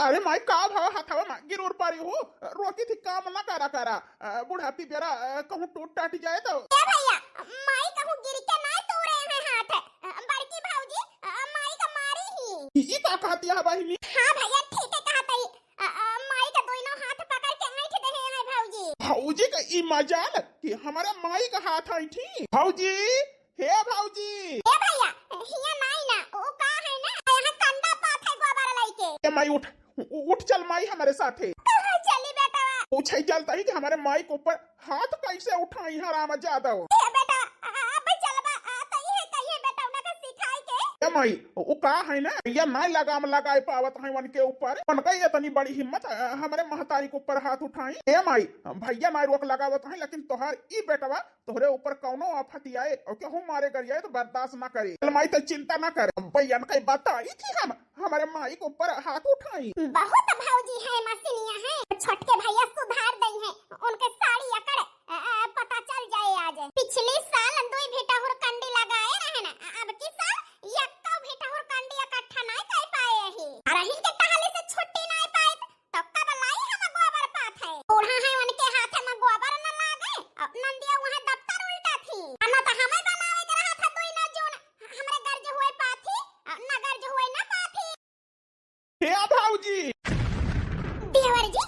अरे माई का भाव हाथावा मा गिरोर पारी हो रोकी थी काम ना करा करा बुढ़ापी बेरा कहूँ टूट टाट जाए तो ए भैया माई कहूँ गिर के ना तोड़े हैं हाथ बड़की भाऊजी माई का मारी ही ई का कहती है बहिनी। हां भैया ठीक है कहता ही माई का दोनों हाथ पकड़ के ऐठ दे हैं भाऊजी। भाऊजी का ई मजाल कि हमारे माई का हाथ आई थी। भाऊजी हे भाऊजी ए भैया हिया नहीं ना ओ का है ना यहाँ कंधा पाथ है गोबर लइके ए माई उठ चल माई हमारे साथ है। कहां चली बेटा पूछे चलता ही कि हमारे माई के ऊपर हाथ कैसे उठाई हराम जादव। ए बेटा अब चलबा तई है कहिए बेटा उना का सिखाई के ए माई वो का है ना या ना लगाम लगाए पावत है वन के ऊपर उनका इतनी बड़ी हिम्मत हमारे महतारी के ऊपर हाथ उठाई। ए माई भैया ना रोक लगावत है लेकिन तोहार ई बेटवा तोहरे ऊपर कौनो आफत आए और केहू मारे करिए तो बर्दाश्त ना करे। माई तो चिंता ना करे भैया ने कई बात आई थी हम हमारे माई के ऊपर हाथ उठाई। बहुत भाऊजी है मसीनिया है छोटके भैया सुधार दई है उनके साड़ी अकड़ पता चल जाए आज। पिछले साल दुई भेटा हुर कंडी लगाए रहे ना अब की साल यक्का भेटा हुर कंडी इकट्ठा नहीं कर पाए ही अरहिन के टहले से छुट्टी नहीं पाए तो कब लाई हम गोबर पाथ है बूढ़ा है उनके हाथ में गोबर न लागे नंदिया वहां दफ्तर उल्टा थी अन्ना तो हमें बनावे के रहा था दुई ना जून हमरे गर्ज हुए पाथी न गर्ज हुए ना पाथी। हे भाऊजी देवर जी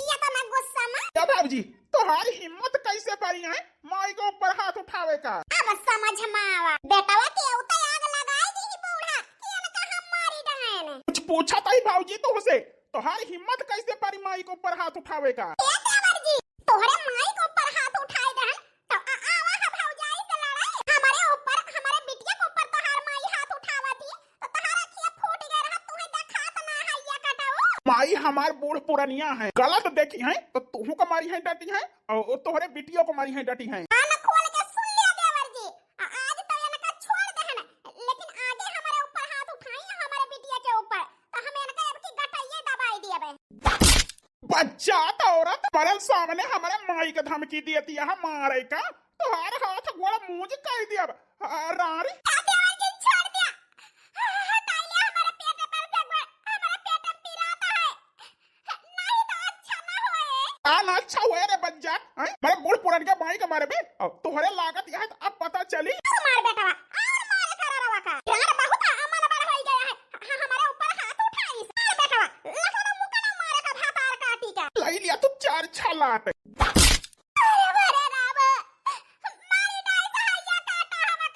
ये तो मैं गुस्सा में या भाऊजी तोहारी हिम्मत कैसे पड़ी है माई के ऊपर हाथ उठावे का। अब समझ में आवा बेटावा के उते आग लगाई दी बूढ़ा कि न कहां मारी डहन कुछ पूछा था ही भाऊजी तुमसे तोहारी हिम्मत कैसे पड़ी माई के ऊपर हाथ उठावे का। ए देवर जी तोहरे माई के ऊपर हाथ उठाए दहन तो आवा है भौजाई से लड़ाई हमारे ऊपर हमारे बिटिया के ऊपर तोहार माई हाथ उठावा थी तो तोहारा खिया फूट गए रहा तुम्हें देखात ना है ये कटाऊ। माई हमार बूढ़ पुरानिया है गलत देखी है तो तुहू को मारी है डटी है और तोहरे बिटियों को मारी है डटी है। कान खोल के सुन लिया देवर जी आज तो इनका छोड़ दहन लेकिन आगे हमारे ऊपर हाथ उठाई हमारे बिटिया के ऊपर तो हम इनका अब की गटाइए दबाई दिए बच्चा तो औरत हमारे सामने हमारे माई का धमकी देती है मारे का तोहार हाथ गोड़ा मुंह कह दिया रारी देवर जी छोड़ दिया हटाई लिया हमारे पेट पर से हमारा पेट पिराता है नहीं तो अच्छा ना होए आना अच्छा हुए रे बच्चा मेरे बूढ़ पुरान के माई के मारे भी तोहरे लागत यह अब पता चली मार बेटावा और मार करा रवा का यार बहुत अमन बड़ हो गया है हमारे ऊपर हाथ उठाई मार बेटावा लखन मुका ना मारे का भातार काटी का लाई लिया तू चार छलाट। अरे राम मारी डाई सहाया काटा हमका नारी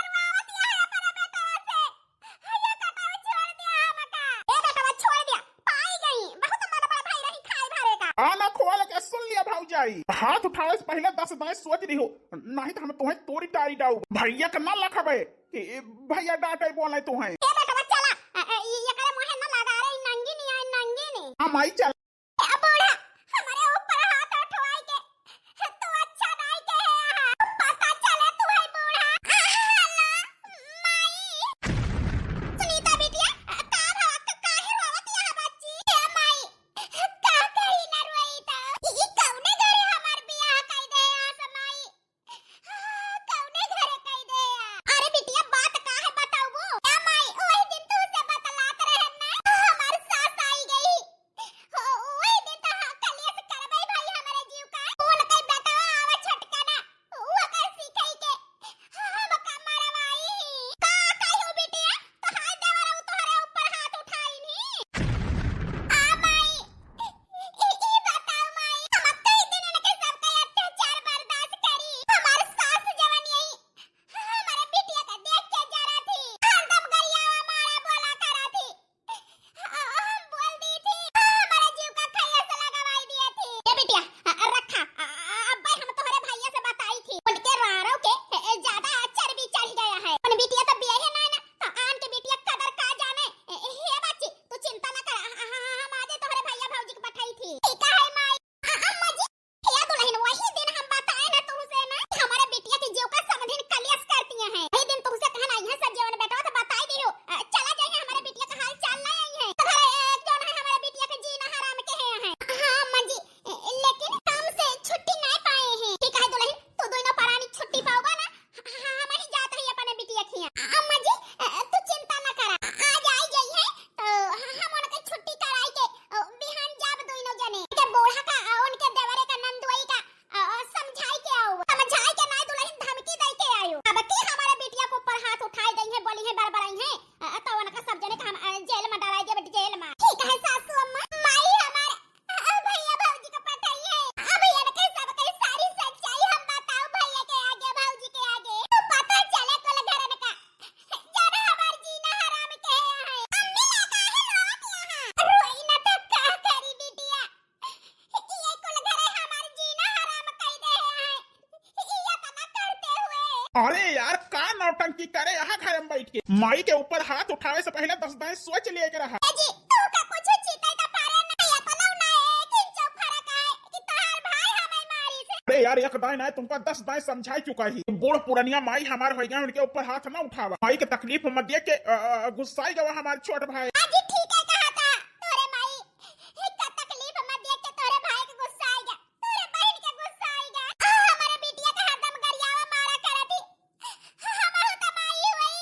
मरवावत है अपने बेटा से ये कटाव छोड़ दिया हमका ए बेटावा छोड़ दिया पाई गई बहुत मन बड़ा भाई रही खाई भरे का आना खोल के सुन लिया भाऊजाई हाथ उठाने से पहले 10 दाएं सोच रही हो नहीं तो हम तुम्हें तोरी टारी डाऊ भैया का ना लखबे कि भैया डांटे बोले तुम्हें। ए बेटावा चला ये करे मोहे ना लगा रे नंगी नहीं हम आई चल ए बूढ़ा हमारे ऊपर हाथ उठवाई के तू अच्छा नहीं के पता चले तू है बूढ़ा माई सुनीता बिटिया का भाव काहे रोवत है बच्ची ए माई का कही न रोई तो ई कौने घरे हमार बियाह कई दे आ माई कौने घरे कई दे अरे बिटिया बात का है बताओ वो ए माई ओही दिन तू से बतलात रहे ना हमार सास आई गई ओही दिन तो कलियस करबई भाई हमारे जीव का कौन कई बेटा आवे छटका ना वो कर सीखई के हम का मारवाई का कई हो बिटिया तो हाय देवरा तोहरे ऊपर हाथ उठाई नी आ माई ई बताओ माई हम कई दिन इनके सब का अत्याचार बर्दाश्त करी हमार सास जवन यही हमारे बिटिया का देख के जरा थी हरदम गरियावा मारा बोला करा थी हम बोल दी थी हमारे जीव का खैया से लगवाई दिए थी ये बिटिया रखा अब हम तोहरे भैया से बताई थी उनके रारो के ज्यादा चर्बी चढ़ गया है उन बिटिया तो बियाह ना तो आन के बिटिया कदर का जाने हे बच्ची तू चिंता ना कर हम आजे तोहरे भैया भौजी के पठाई थी ठीक है माई अम्मा जी या दुल्हन वही दिन हम बताए ना तुमसे ना हमारे बिटिया के जीव का समाधान कलियस करती हैं वही दिन तुमसे कहना यहां सब जीवन बेटा तो बताई दी हो चला जाए हमारे बिटिया का हाल चाल ले आई है तो एक जन है हमारे बिटिया के जीना हराम के हैं हां अम्मा जी लेकिन काम से छुट्टी नहीं पाए हैं ठीक है दुल्हन तू दोनों परानी छुट्टी पाओगा ना हम ही जाते हैं अपने बिटिया खिया अम्मा जी तू चिंता ना कर आज आई गई है यार का नौटंकी करे यहाँ घर में बैठ के माई के ऊपर हाथ उठावे से पहले 10 दाएं सोच लिए के रहा। जी तू का कुछ चीता का पारा नहीं है तो ना है कि जो फर्क है कि तोहार भाई हमें मारी से। अरे यार एक दाएं ना तुमका 10 दाएं समझा चुका ही। बूढ़ पुरानिया माई हमार हो गया उनके ऊपर हाथ ना उठावा। माई के तकलीफ मत दे के गुस्साई गवा हमारे छोट भाई। जी ठीक है कहा था तोरे माई का तकलीफ मत दे के तोरे भाई के गुस्सा आएगा तोरे बहन के गुस्सा आएगा। हमारे बिटिया का हरदम गरियावा मारा करती हमारे तो माई हुई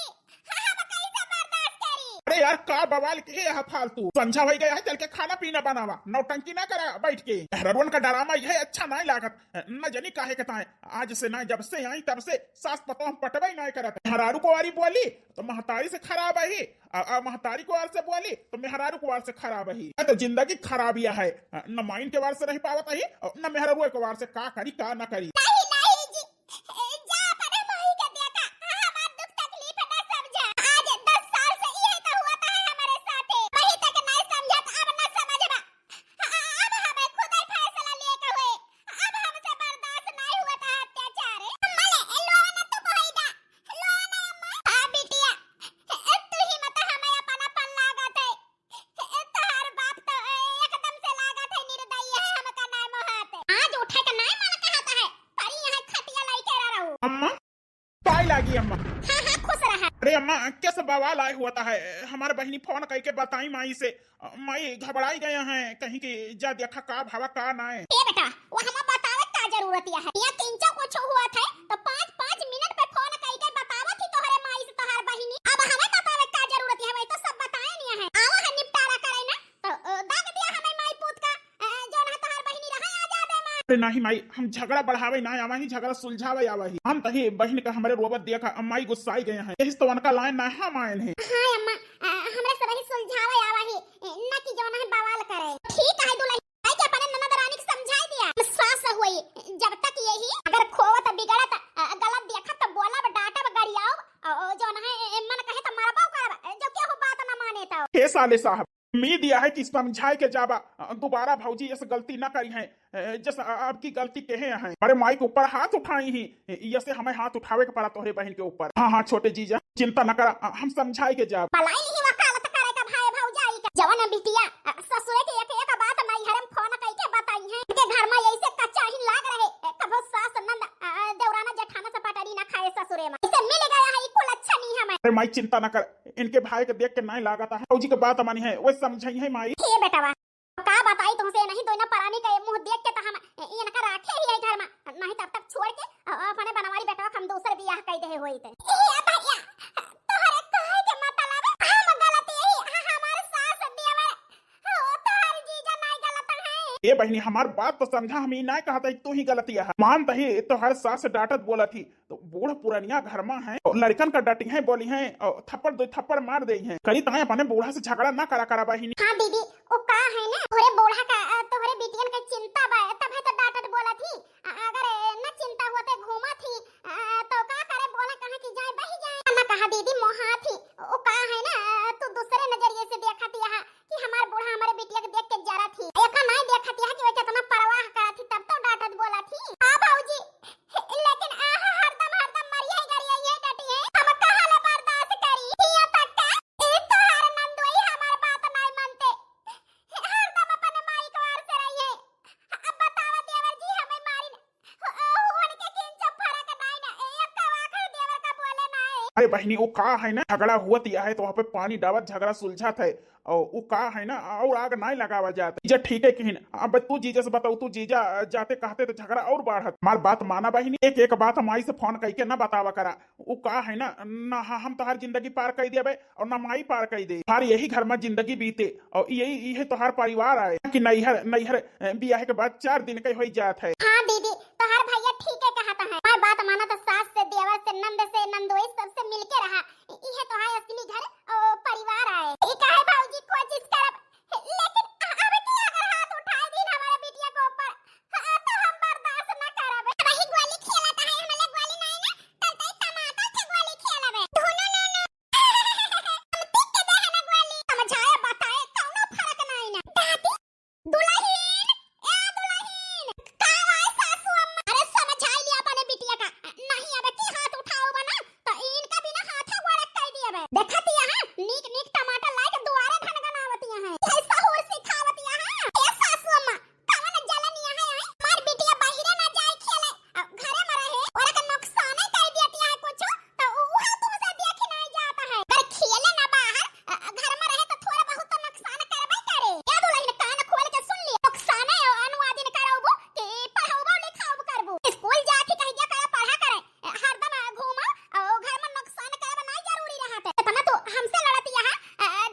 हम कैसे बर्दाश्त करी। अरे यार का बवाल के है फालतू समझा हो गया है चल के खाना पीना बनावा नौटंकी ना करा बैठ के। हरवन का डरामा यह अच्छा नहीं लागत न जनी काहे कहता है आज से ना जब से आई तब से सास पतो हम पटवाई नहीं करत। हरारू को वारी बोली तो महतारी से खराब है महतारी को वार से बोली तो मेहरारू को वार से खराब है। तो जिंदगी खराबिया है न माइन के वार से रह पावत है न मेहरारू के वार से का करी का न करी। नहीं नहीं जी जा अपने माई के देखा हमार दुख तकलीफ ना समझा। आज 10 साल से ये तो हुआ था हमारे साथ वही तक नहीं समझत अब ना समझबा। अब हमें खुद ही फैसला लेके हुए अब हमसे बर्दाश्त नहीं हुआ था अत्याचार। मले लोना तो कोईदा लोना अम्मा आ बिटिया तू ही मत हमें अपनापन लागत है तोहार बाप तो एकदम से लागत है निर्दयी है हमका नाम मोहात आज उठे का नहीं मन कहता है पर यहाँ खटिया लाई के रहा हूँ। अम्मा पाई लागी अम्मा। हाँ हाँ खुश रहा। अरे अम्मा कैसे बवाल आए हुआ है हमारे बहनी फोन करके बताई माई से माई घबराई गए हैं कहीं की जा देखा का भावा का ना है। ए बेटा वो हमें बतावे का जरूरत है ये तीन चार कुछ हुआ था तो 5-5 मिनट पे फोन करके बतावा थी तोहरे माई से तोहार बहिनी अब हमें बतावे का जरूरत है वही तो सब बताए नहीं है। आओ हम निपटारा करे ना तो दाग दिया हमें माई पूत का जो ना तोहार बहिनी रहा आ जा दे मां। अरे नहीं माई हम झगड़ा बढ़ावे ना आवा ही झगड़ा सुलझावे आवा ही हम तही बहन का हमारे रोबत देखा माई गुस्साई गए हैं यही तो उनका लाइन ना हम आए हैं। हां अम्मा हमरा सब ही सुलझावे आवा ही ना कि जो ना बवाल करे। ठीक है दुल्हन आई के अपने ननद रानी को समझाई दिया सास हुई जब तक यही अगर खोवत बिगड़त गलत देखा तो बोला डांटा गरियाओ जो ना मन कहे तो मारबो करब जो केहू बात ना माने तो। हे साले साहब उम्मीद यह है कि समझाए के जाबा दोबारा भौजी ऐसे गलती ना करी है जैसे आपकी गलती कहे हैं। अरे माई के ऊपर हाथ उठाई ही जैसे हमें हाथ उठावे के पड़ा तोहरे बहन के ऊपर। हाँ हाँ छोटे जीजा चिंता न करा हम समझाए के जाब। भलाई नहीं वकालत करे का भाई भौजाई का जवान बिटिया ससुर के एक बात माई हरम फोन कई के बताई है के घर में ऐसे कच्चा ही लाग रहे कभो सास नंद देवराना जेठाना से पटारी ना खाए ससुरे में इसे मिल गया है इकुल अच्छा नहीं हमें। अरे माई चिंता न कर इनके भाई के देख के नहीं लागता है फौजी के बात मानी है वो समझाई है माई। हे बेटा का बताई तुमसे नहीं तो ना परानी के मुंह देख के तो हम इनका रखे ही है घर में नहीं तब तक छोड़ के अपने बनवारी बेटा हम दूसरे बियाह कई दे होई ते। ए भैया तोहरे कहे के मतलब हम गलत यही हमारे सास देवर ओ तोहर जीजा नहीं गलत है। ए बहनी हमार बात तो समझा हम ना कहता तू ही गलती है मान तही तो हर सास डांटत बोला थी तो बूढ़ पुरानिया घर में है लड़कन का डांटी है बोली है और थप्पड़ 2 थप्पड़ मार दी है करी तहे अपने बूढ़ा से झगड़ा ना करा बहनी। हां दीदी ओ का है ना तोरे बूढ़ा का तोहरे बिटियन के चिंता बा तब है तो डांटत बोला थी अगर न चिंता होते घूमा थी तो का करे बोला कहां की जाए बही जाए ना कहा दीदी मोहा थी ओ का है ना तू दूसरे नजरिए से देखा थी कि हमार बूढ़ा हमारे बिटिया के देख के जरा थी एक नहीं देखा थी कि वो कितना परवाह करा थी तब तो डांटत बोला थी। हां भाऊजी लेकिन हरदम मरिया ही गरिया ये डटी है हम कहां ले बर्दाश्त करी ये तक का एक तो हर नंदोई हमार बात नहीं मानते हरदम अपने माई के वार से रही है। अब बतावा देवर जी हमें मारी होन के किन सब फर्क नहीं ना एक का आखिर देवर का बोले ना है। अरे बहनी वो का है ना झगड़ा हुआ है तो वहाँ पे पानी डावत झगड़ा सुलझा था और वो का है ना और आग नहीं लगावा जाता जीजा ठीक है कहीं अब तू जीजा से बताऊ तू जीजा जाते कहते तो झगड़ा और बढ़त मार बात माना बहनी एक बात माई से फोन करके ना बतावा करा वो का है ना हम तो हर जिंदगी पार कर दिया और ना माई पार कर दे हर यही घर में जिंदगी बीते और यही तो हर परिवार आए कि नैहर ब्याह के बाद 4 दिन का हो जात है। हां दीदी तो हर भैया ठीक है कहता है मैं बात माना तो सास से देवर से नंद से नंदोई सबसे मिलके रहा ये तो है असली घर और परिवार आए ये काहे भाऊजी कोशिश करब लेकिन अब की अगर हाथ उठाए दिन हमारे बिटिया के ऊपर तो हम बर्दाश्त न करब। वही गोली खेलता है हमले गोली नहीं ना तलतई टमाटर के गोली खेलबे धुनो न हम टिक के दे ना गोली समझाए बताए कोनो फर्क नहीं ना दादी दुल्हन ए दुल्हन का भाई सासू अम्मा अरे समझाई लिया अपने बिटिया का नहीं अब की हाथ उठाओ बना देखा तिया हां नीक नीक टमाटर लाई के दुआरे धनगनावतिया हैं ऐसा होर सिखावतिया हां ए सासू अम्मा कवन जलनिया है मार बिटिया बाहरे ना जाए खेले घरे में रहे और का नुकसान कर दिया है कुछ तो वह तुमसे देखे नहीं जाता है अगर खेले ना बाहर घर में रहे तो थोड़ा बहुत तो नुकसान करबे करे क्या दुल्हन कान खोल के सुन लिए नुकसान है अनुवादिन करबो कि पढ़ाबो लिखाबो करबो स्कूल जाके कह दिया कया पढ़ा करे हरदम घूमा और घर में नुकसान करबा नहीं जरूरी रहत है तना तो हमसे लड़तिया है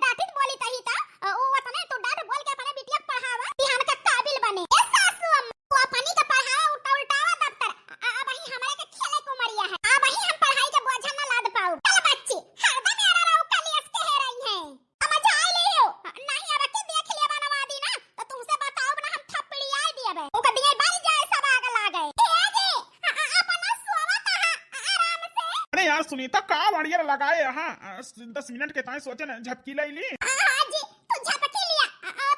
डांटित बोली तही ता ओ वतने तो डांट बोल के अपने बिटिया पढ़ावा बिहान का काबिल बने ए सासू अम्मा तू अपनी का पढ़ावा उल्टावा दफ्तर अब ही हमारे के खेले को मरिया है अब ही हम पढ़ाई के बोझ न लाद पाऊ चल बच्ची हरदम मेरा राव कलियस के है रही है समझ आ ले हो नहीं अब के देख ले बनवा दी ना तो तुमसे बताओ ना हम थप्पड़ी आई दिए ओ का दिए बन जाए सब आग लागे ए जी अपना सोवत है आराम से अरे यार सुनीता का बढ़िया लगाए यहाँ 10 मिनट के ताई सोचे ना झपकी लाई ली हां जी तू झपकी लिया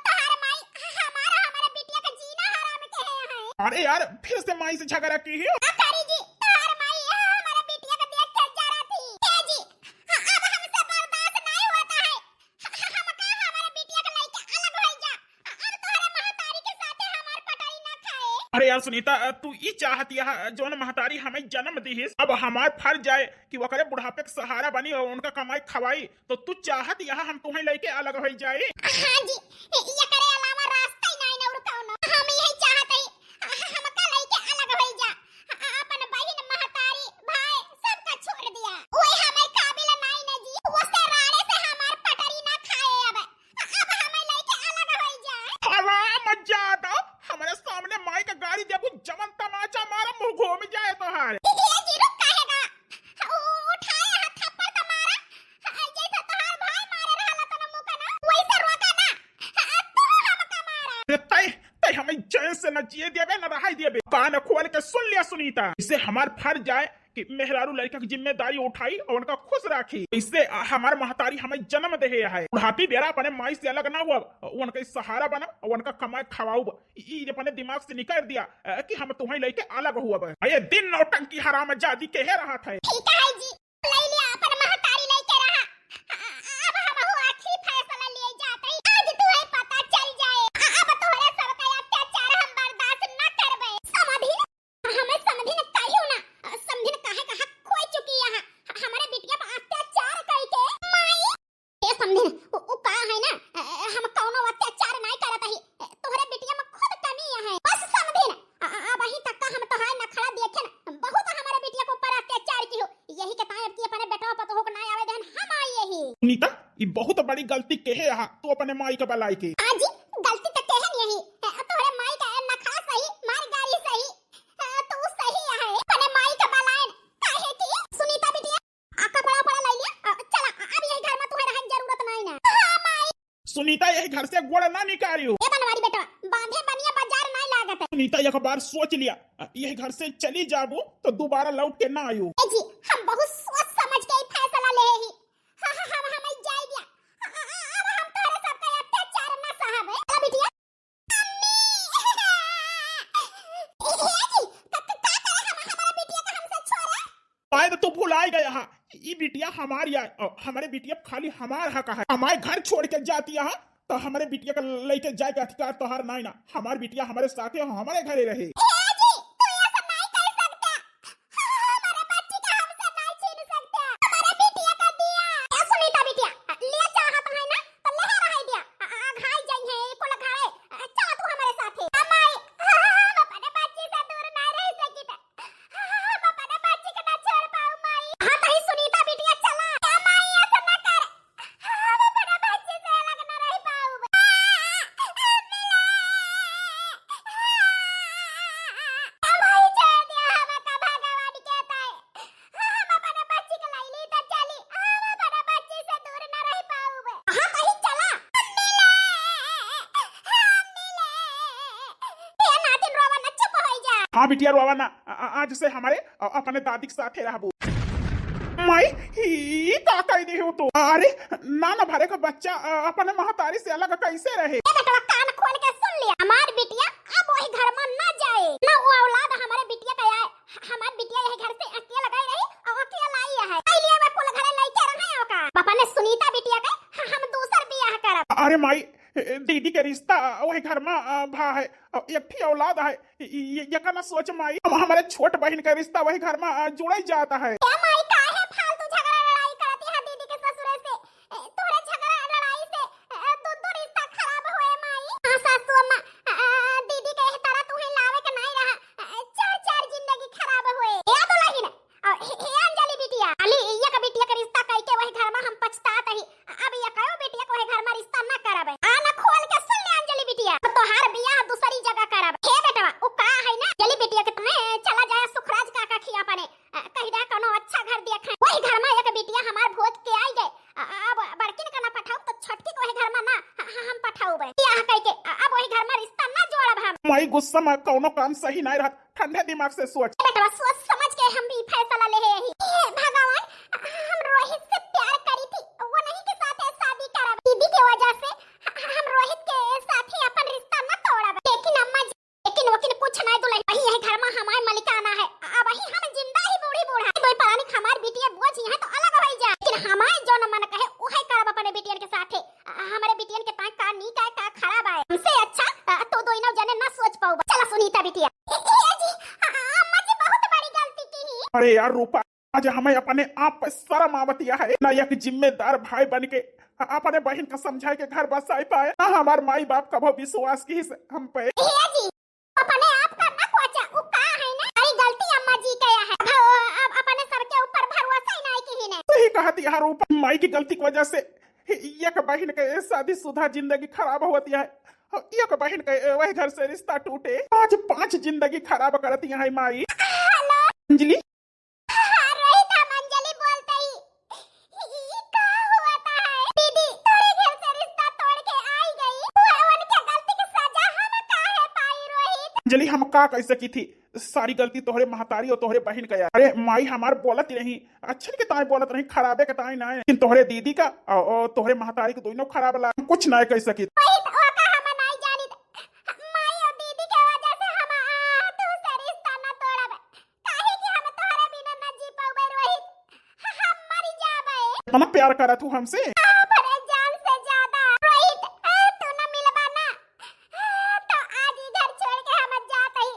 तोहार माई हमारा बिटिया का जीना हराम के है अरे यार फिर से माई से झगड़ा की है करी जी तोहार माई हमारा बिटिया का देख के जरा थी ए जी अब हमसे बर्दाश्त नहीं होता है हम का हमारा बिटिया का लइका अलग हो जा अब तोहरे महतारी के साथे हमार पटाई ना खाए अरे यार सुनीता तू ई चाहती है जोन महतारी हमें जन्म दी है अब हमार फर्ज जाए कि वो करे बुढ़ापे का सहारा बनी और उनका कमाई खवाई तो तू चाहत यहाँ हम तुम्हें लेके अलग हो जाए हां जी ये करे अलावा रास्ता ही नहीं न कौनो हम यही चाहते हैं हम का लेके अलग हो जा अपन बहन महतारी भाई सबका छोड़ दिया ओए हमें काबिल नहीं न जी वो से राड़े से हमार पटरी ना खाए अब हमें लेके अलग हो जा हराम जादा हमारे सामने माई का गाड़ी देखो जमन तमाचा मारा मुंह घूम जाए तोहार ये जी रुक कहेगा उठाए हाथ थप्पड़ का मारा जैसे तोहार भाई मारे रहला त मुंह का ना वैसे रोका ना तू हमका मारा तय तय हमें चैन से न जिए देबे न रहाई देबे कान खोल के सुन लिया सुनीता इससे हमार फर्ज जाए कि मेहरारू लड़का की जिम्मेदारी उठाई और उनका खुश राखी इससे हमार महतारी हमें जन्म दे है बुढ़ापी बेरा अपने माई से अलग ना हुआ उनका सहारा बना और उनका कमाई खवाऊ ये अपने दिमाग से निकाल दिया कि हम तुम्हें लेके अलग हुआ ये दिन नौटंकी हराम जादी के रहा था ठीक है जी ले लिया अपन महतारी लेके रहा अब हम हो आखिरी फैसला लिए जाते आज तुम्हें पता चल जाए अब तोहरे सब का अत्याचार हम बर्दाश्त न करबे समझी हमें समझी न कहियो ना समझी न काहे का हक खोई चुकी है हमारे बिटिया पर अत्याचार करके माई ये समझी ओ का है ना हम कौनो अत्याचार नहीं करत ही तोहरे बिटिया में खुद कमी है बस समझी न अब ही तक हम तोहार नखरा देखे न बहुत हमारे बिटिया को ऊपर अत्याचार की हो यही के तायब की अपने बेटा पतो हो नहीं आवे देन हम आई यही सुनीता ये बहुत बड़ी गलती कहे यहाँ तू अपने माई का बलाई के आज गलती तो कहे नहीं तोहरे माई का नखरा सही मार गाड़ी सही तू सही है अपने माई का बलायन काहे की सुनीता बिटिया आका बड़ा बड़ा ले लिया चला अब यही घर में तुम्हें रहने जरूरत नहीं ना हां माई सुनीता यही घर से गोड़ ना निकालियो ए बनवारी बेटा बांधे बनिया बाजार नहीं लागत है सुनीता एक बार सोच लिया यही घर से चली जाबो तो दोबारा लौट के ना आयो ए जी हम बहुत सोच समझ के ही फैसला ले ही हम हमें जाई दिया अब हम तोहरे सब का अत्याचार ना सहब है बिटिया शायद तो भुलाई गया है ये बिटिया हमारी है हमारे बिटिया खाली हमार हक है हमारे घर छोड़ के जाती है तो हमारे बिटिया का लेके जाए का अधिकार तो हर नहीं ना हमारी बिटिया हमारे साथ हमारे घरे रहे हाँ बिटिया रोवा ना आज से हमारे अपने दादी के साथ रहबो माई ही का कह दी हो तो अरे नाना भरे का बच्चा अपने महतारी से अलग कैसे रहे बेटा कान खोल के सुन लिया हमार बिटिया अब वही घर में ना जाए ना वो औलाद हमारे बिटिया का आए हमार बिटिया यही घर से अकेला गई रही और अकेला आई है इसलिए मैं कुल घरे लेके रहे हो का पापा ने सुनीता बिटिया के हम दूसर बियाह करब। अरे माई दीदी के रिश्ता वही घर में भा है एक ही औलाद है ये का ना सोच माई हमारे छोट बहन का रिश्ता वही घर में जुड़ा जाता है। ए माई काहे फालतू झगड़ा लड़ाई करती है दीदी के ससुरे से? तोरे झगड़ा लड़ाई से दो रिश्ता खराब होए माई। हां सासू अम्मा दीदी के तरह तुहे लावे के नहीं रहा चार जिंदगी खराब होए। ए दुल्हन हे अंजलि बिटिया अली ये का बिटिया का रिश्ता कई के वही घर में हम पछतात ही अब ये कहो बिटिया को वही घर में रिश्ता ना करब। आना खोल के सुन ले अंजलि बिटिया तोहार बियाह दूसरी जगह करब। हे बेटवा ओ का है ना अंजलि बिटिया के तुम्हें चला जाए सुखराज काका खिया पने कहि दा कोनो अच्छा घर देखे वही घर में एक बिटिया हमार भोज के आई गए। अब बड़की ने ना पठाऊ तो छोटकी को वही घर में ना हम पठाऊबे बियाह कई के अब वही घर में रिश्ता ना जोड़ब हम। माई गुस्सा में कोनो काम सही नहीं रहत ठंडे दिमाग से सोच। बेटवा सोच समझ के हम भी फैसला ले रहे हैं। हे भगवान हम रोहित से प्यार करी थी वो नहीं के साथ शादी करब दीदी के वजह से हम रोहित के साथ ही अपन रिश्ता न तोड़ब। लेकिन अम्मा जी लेकिन वकील कुछ नहीं दुल्हन वही है घर में हमारे मलिकाना है अब वही हम जिंदा ही बूढ़ी बूढ़ा कोई परानी हमार बिटिया बोझ है तो अलग हो जा लेकिन हमारे जो न मन कहे उहे करब अपने बिटियन के साथ हमारे बिटियन के का नी का खराब है हमसे अच्छा तो दोनों जने ना सोच पाऊ। चला सुनीता बिटिया जी अम्मा जी बहुत बड़ी गलती की ही। अरे यार रूपा आज हमें अपने आप पर शर्म आवतिया है ना एक जिम्मेदार भाई बन के अपने बहन का समझाए के घर बस आई पाए ना हमार माई बाप कभो विश्वास की हम पे जी अपने आप का ना कोचा उ का है ना अरे गलती अम्मा जी कया है अब अपने सर के ऊपर भरोसा ही नहीं की ने। सही कहती है रूपा माई की गलती की वजह से एक बहन के शादीशुदा जिंदगी खराब होती है एक बहन के वही घर से रिश्ता टूटे आज 5 जिंदगी खराब करती है माई। अंजलि रोहित हम अंजलि बोलते ही ये का हुआ है दीदी तोरे घर से रिश्ता तोड़ के आई गई उनके गलती की सजा हम काहे पाई रोहित। अंजलि हम का कैसे की थी सारी गलती तोहरे महतारी और तोहरे बहन का यार। अरे माई हमार बोलत ही नहीं अच्छे के ताई बोलत नहीं खराबे के ताई ना लेकिन तोहरे दीदी का और तोहरे महतारी के दोनों खराब ला कुछ ना कह सकी। इतना प्यार करा तू हमसे जान से ज्यादा रोहित तू ना मिलबा ना तो आज इधर छोड़ के हम जात ही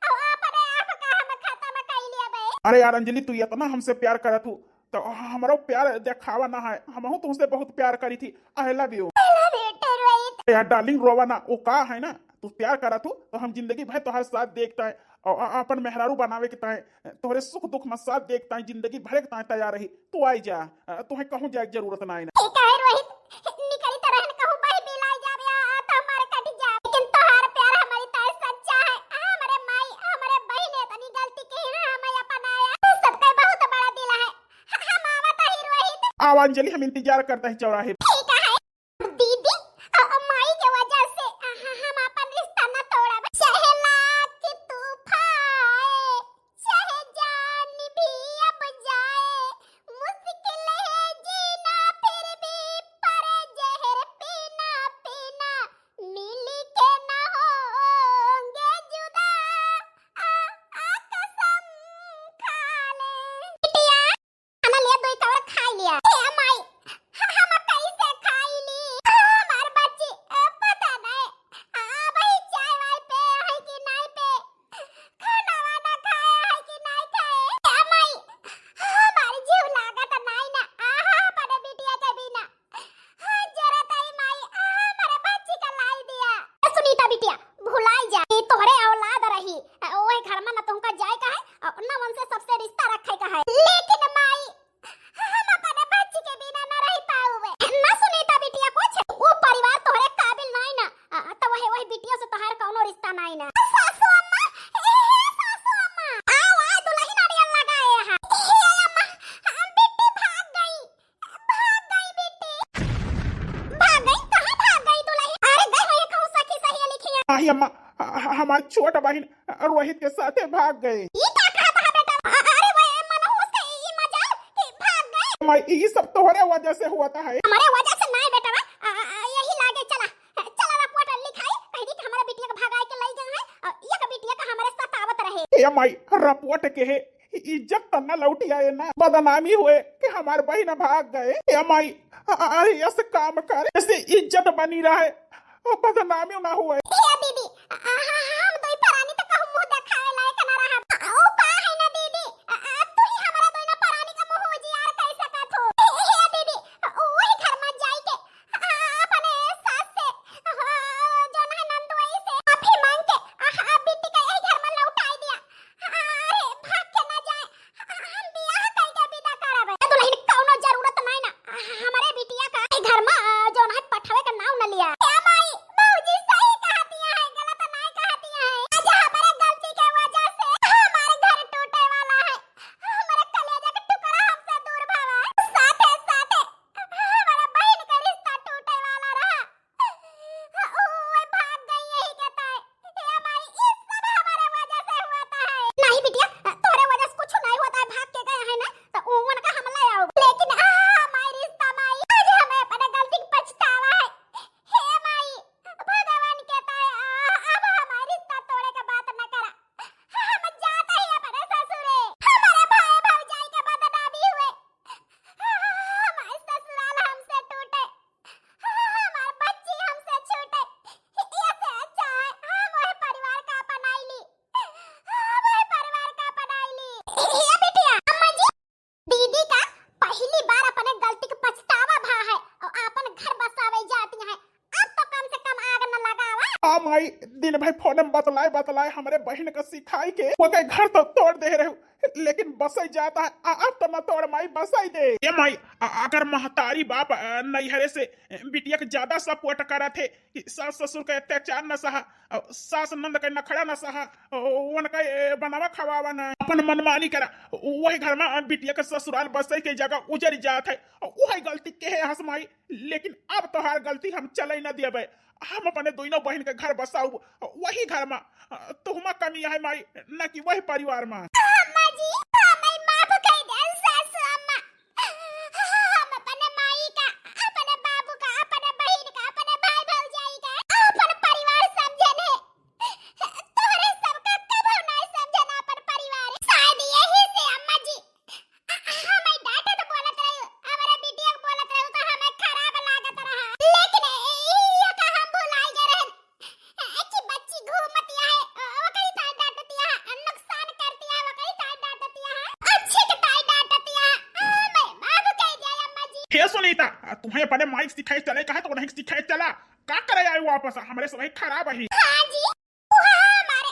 और अपने आप का हम खत्म कर लिया बे। अरे यार अंजलि तू इतना हमसे प्यार करा तू तो हमारा प्यार दिखावा ना है हम तुमसे बहुत प्यार करी थी आई लव यू रोहित यार डार्लिंग रोवा ना वो का है ना तू प्यार करा तू तो हम जिंदगी भर तुम्हारे साथ देखता है और अपन मेहरारू बनावे के ताए तोहरे सुख दुख में साथ देखता है जिंदगी भर के ताए तैयार रही तू आई जा तुम्हें कहूं जाए जरूरत ना है ना ठीक है रोहित निकली तरह न कहूं भाई बिलाई जावे तो हमारे कट जा लेकिन तोहार प्यार हमारी ताए सच्चा है हमारे माई हमारे बहन तनी गलती की है हमें अपनाया सबका बहुत बड़ा दिल है हम आवत ही रोहित। आव अंजलि हम इंतजार करते हैं चौराहे। ठीक है दीदी माई के वजह से हम अपन रिश्ता न तोड़ब चाहे लाख तूफान चाहे जान भी अब जाए मुश्किल है जीना फिर भी पर जहर पीना पीना मिल के न होंगे जुदा कसम खा ले बिटिया खाना लिया दो कवर खा लिया हे माई हम कैसे खाई ली हमार बच्ची पता नहीं भाई चाय वाय पे है कि नहीं पे खाना वाना खाया है कि नहीं खाए माई हमार जीव लागत नहीं ना पर बिटिया के बिना जरूरत है माई हमारे बच्ची का लाई दिया। सुनीता बिटिया भुलाई जा ये तोहरे औलाद रही ओए घर में न तुमका जाए का है न उनसे सबसे रिश्ता रखे का है लेकिन माई हम अपने बच्ची के बिना न रह पाऊवे ना सुनीता बिटिया कुछ वो परिवार तोहरे काबिल नहीं ना तो वही बिटिया से तोहार कोनो रिश्ता नहीं ना। सासू अम्मा सासू अम्मा आओ आ दुल्हन नारियल लगाए है हे अम्मा बेटी भाग गई बेटी भाग गई कहां भाग गई दुल्हन अरे गई होए कहूं सखी सही लिखी है आई अम्मा हमारी छोट बहन रोहित के साथ भाग गए। ये क्या कहता है बेटा अरे वो मनहूस का ये मजाल कि भाग गए माई ये सब तोहरे वजह से हुआ था है हमारे वजह से नहीं बेटा यही लागे चला रिपोर्ट लिखाई कह दी कि हमारा बिटिया का भगाए के ले गए हैं और ये का बिटिया का हमारे साथ आवत रहे। ए माई रपोट के है इज्जत तन्ना लौटी आए ना बदनामी हुए कि हमारे बहन भाग गए। ए माई अरे ऐसे काम कर, ऐसे इज्जत बनी रहे और बदनामी ना हुए। हे दीदी हम दोई परानी त कहूं मुंह देखावे लायक ना रहा। ओ का है ना दीदी, तू ही हमरा दोई ना परानी का मुंह उजियार कर सकत हो। हे दीदी ओही घर में जाई के अपने सास से जो ना नंदुई से माफी मांग के बेटी का यही घर में लौटाई दिया। अरे भाग के ना जाए, हम बियाह कर के विदा करब। दुल्हन कौनो जरूरत नहीं ना हमारे बिटिया का घर में जो ना पठावे का नाम न लिया। ए माई बाबूजी सही कहती है, गलत नहीं कहती है। आज हमारे गलती के वजह से हमारे घर टूटे वाला है, हमारे कलेजा का टुकड़ा हमसे दूर भागा, साथे साथे हमारा बहन का रिश्ता टूटे वाला रहा। ओए भाग गई यही कहता है। ए माई ये सब हमारे वजह से हुआ है। नहीं बिटिया तोरे वजह से कुछ नहीं होता है, भाग के गए हैं ना तो उनका हम ले आओ। लेकिन हमारी रिश्ता माई आज हमें अपने गलती का पछतावा है। हे माई भगवान कहता है अब हमारी रिश्ता तोड़े का बात न करा, हम जाते ही अपने ससुरे। हमारे भाई भौजाई के बदनामी हुए, हमारे ससुराल हमसे टूटे, हमारे बच्ची हमसे छूटे। इससे अच्छा है हम वही परिवार का अपनाई ली, वही परिवार का अपनाई ली। ये बिटिया अम्मा जी दीदी का पहली बार अपने गलती का पछतावा भा है और अपन घर बसावे जाती है। अब तो कम से कम आग न लगावा। हाँ माई दिन भाई फोन में बतलाए हमारे बहन का सिखाई के वो के घर तो तोड़ दे रहे हो, लेकिन बसई जाता है। अब तो न तोड़ माई बसई दे। ये माई अगर महतारी बाप नैहरे से बिटिया के ज्यादा सपोर्ट करा थे कि सास ससुर के अत्याचार न सहा, सास नंद के नखड़ा न सहा, उनका बनावा खवावा न अपन मनमानी करा, वही घर में बिटिया के ससुराल बसई के जगह उजड़ जात है। वही गलती के है हस माई, लेकिन अब तो हर गलती हम चले न दिए। हम अपने दोनों बहन के घर बसाऊ वही घर में, तुहमा कमी है माई न कि वही परिवार में। अम्मा जी हमें माफ कर दे सासू अम्मा। हम अपने माई का, अपने बाबू का, अपने बहन का, अपने भाई भौजाई का अपन परिवार समझे ने। तोहरे सबका कबो नहीं समझे ना अपन परिवार। शायद यही से अम्मा जी हमें डांटे तो बोलत रही, हमारे बिटिया को बोलत रही तो हमें खराब लागत रहा। लेकिन ये का हम भुलाई गए रहे कि बच्ची घूमती है, वो कहीं ताई डांटती है, नुकसान करती है, वो कहीं ताई डांटती है, अच्छी के ताई डांटती है। मैं माफ कर दिया अम्मा जी। हे सुनीता तुम्हें अपने माइक सिखाई चले कहा तो नहीं सिखाई चला का करे आए वापस हमारे सब खराब है। हाँ जी हमारे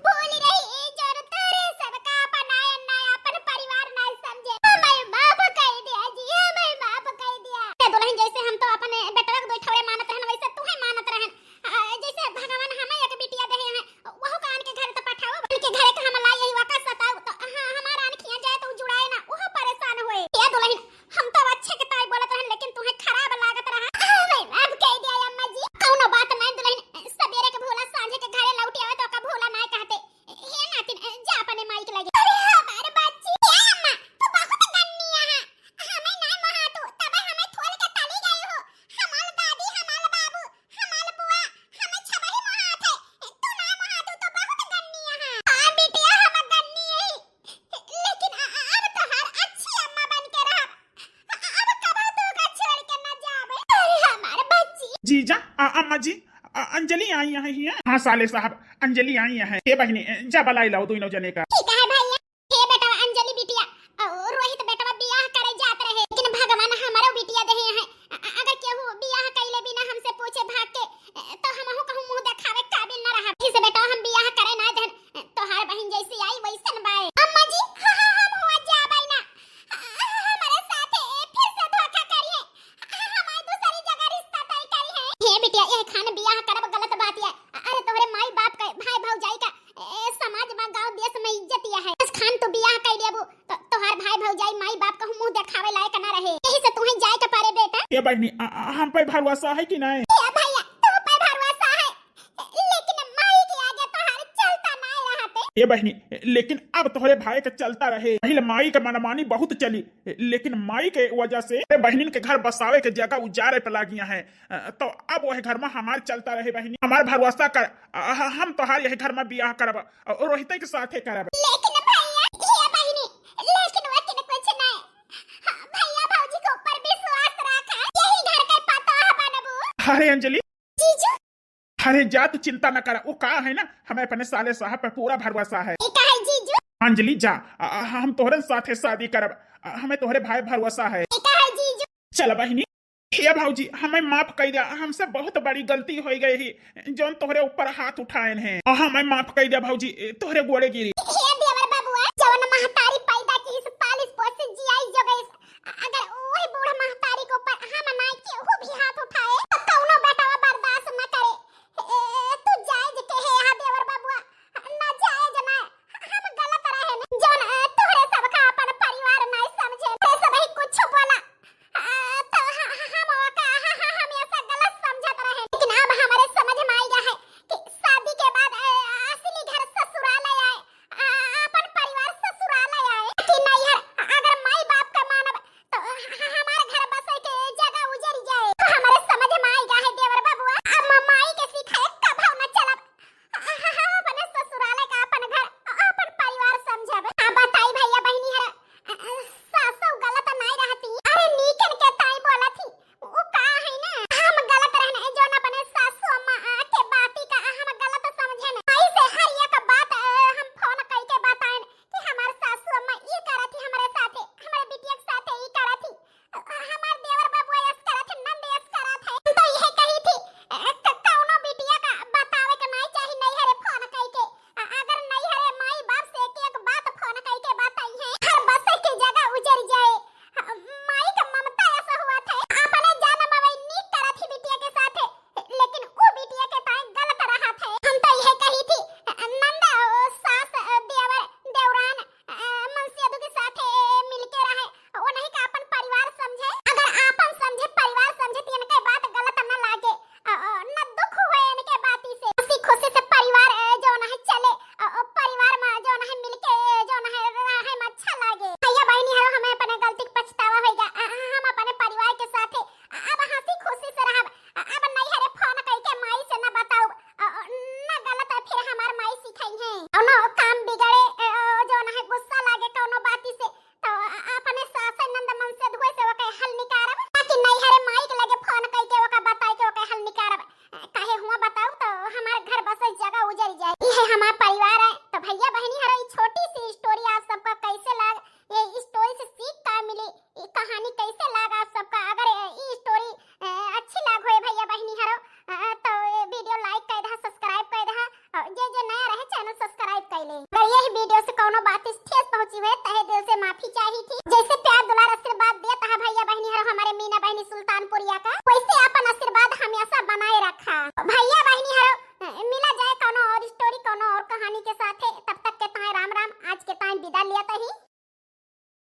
भूल रही जो तेरे सबका अपनाया ना अपन परिवार ना समझे। हमें माफ कर दिया जी, हमें माफ कर दिया। दुल्हन जैसे हम तो अपने बेटवा को दो ठौरे मानत रहन, वैसे तू ही मानत रहन। जैसे भगवान हमें एक बिटिया दे हैं, वहु कान के घर तो पठाओ, बन के घर के हम लाई यही वाका सताओ तो हमारा आन खिया जाए तो जुड़ाए ना, वह परेशान होए। ये दुल्हन हम तो अच्छे के ताई बोलत रहन, लेकिन तुम्हें खराब लागत रहा। हमें माफ कर दिया अम्मा जी। कौनो बात नहीं दुल्हन, सवेरे के भोला सांझे के घरे लौटी आवे तो का भोला नहीं कहते। हे नातिन जा अपने माई के लगे। अरे हमारे बच्ची क्या अम्मा तू बहुत गन्नी है, हमें नहीं महा तू तब हमें खोल के तली गई हो। हमार दादी, हमार बाबू, हमार बुआ हमें छबही महा थे, तू ना महा तू तो बहुत गन्नी है। हां बिटिया हम गन्नी है, लेकिन अब तो हर अच्छी अम्मा बन के रहा। अब कब तू का छोड़ के ना जावे। अरे हमारे बच्ची जीजा अम्मा जी अंजलि आई है। हाँ साले साहब अंजलि आई है। हे बहनी जा बलाई लाओ दोनों जने का। ठीक है भैया। हे बेटा अंजलि बिटिया रोहित बेटा बियाह करे जात रहे, लेकिन भगवान हमारो बिटिया दे हैं। अगर केहू बियाह कइले बिना हमसे पूछे भाग के तो हमहु कहूं मुंह देखावे काबिल न रहा। इसे बेटा हम बियाह करे ना दहन, तोहार बहन जैसी आई वैसन बाए। अम्मा जी हम हुआ जाबै ना, हमारे साथे फिर से धोखा करिए, हमारे दूसरी जगह रिश्ता तय करी है। हे बिटिया ये खान बियाह करब गलत बात है। अरे तोहरे माई बाप का भाई भौजाई का समाज में गांव देश में इज्जत है। बस खान तो बियाह कर लेबो तो तोहार भाई भौजाई माई बाप का मुंह देखावे लायक ना रहे। यही से तुम्हें जाए के पारे बेटा। ये बहनी हम पे भरोसा है कि नहीं? ए भैया तू पे भरोसा है, लेकिन माई के आगे तोहार चलता नहीं रहते। ये बहनी लेकिन अब तोहरे भाई के चलता रहे। पहले माई के मनमानी बहुत चली, लेकिन माई के वजह से बहनिन के घर बसावे के जगह उजारे पे लागिया है, तो अब वह घर में हमार चलता रहे। बहनी हमार भरोसा कर, हम तोहार यही घर में बियाह करब और रोहित के साथे करब। लेकिन भैया ये बहनी लेकिन वकिन कुछ नहीं। भैया भौजी के ऊपर विश्वास रख, अरे अंजलि, जीजू अरे जा तू चिंता न कर, वो कहा है ना हमें अपने साले साहब पे पूरा भरोसा है। ये का है जीजू? अंजलि जा, हम तोहरे साथे शादी करब, हमें तोहरे भाई भरोसा है। ये का है जीजू? चल बहिनी, हे भाऊजी हमें माफ कर दिया, हमसे बहुत बड़ी गलती हो गई ही, जौन तोहरे ऊपर हाथ उठाए हैं, हमें माफ कर दिया भाऊजी, तोहरे गोड़े गिरी।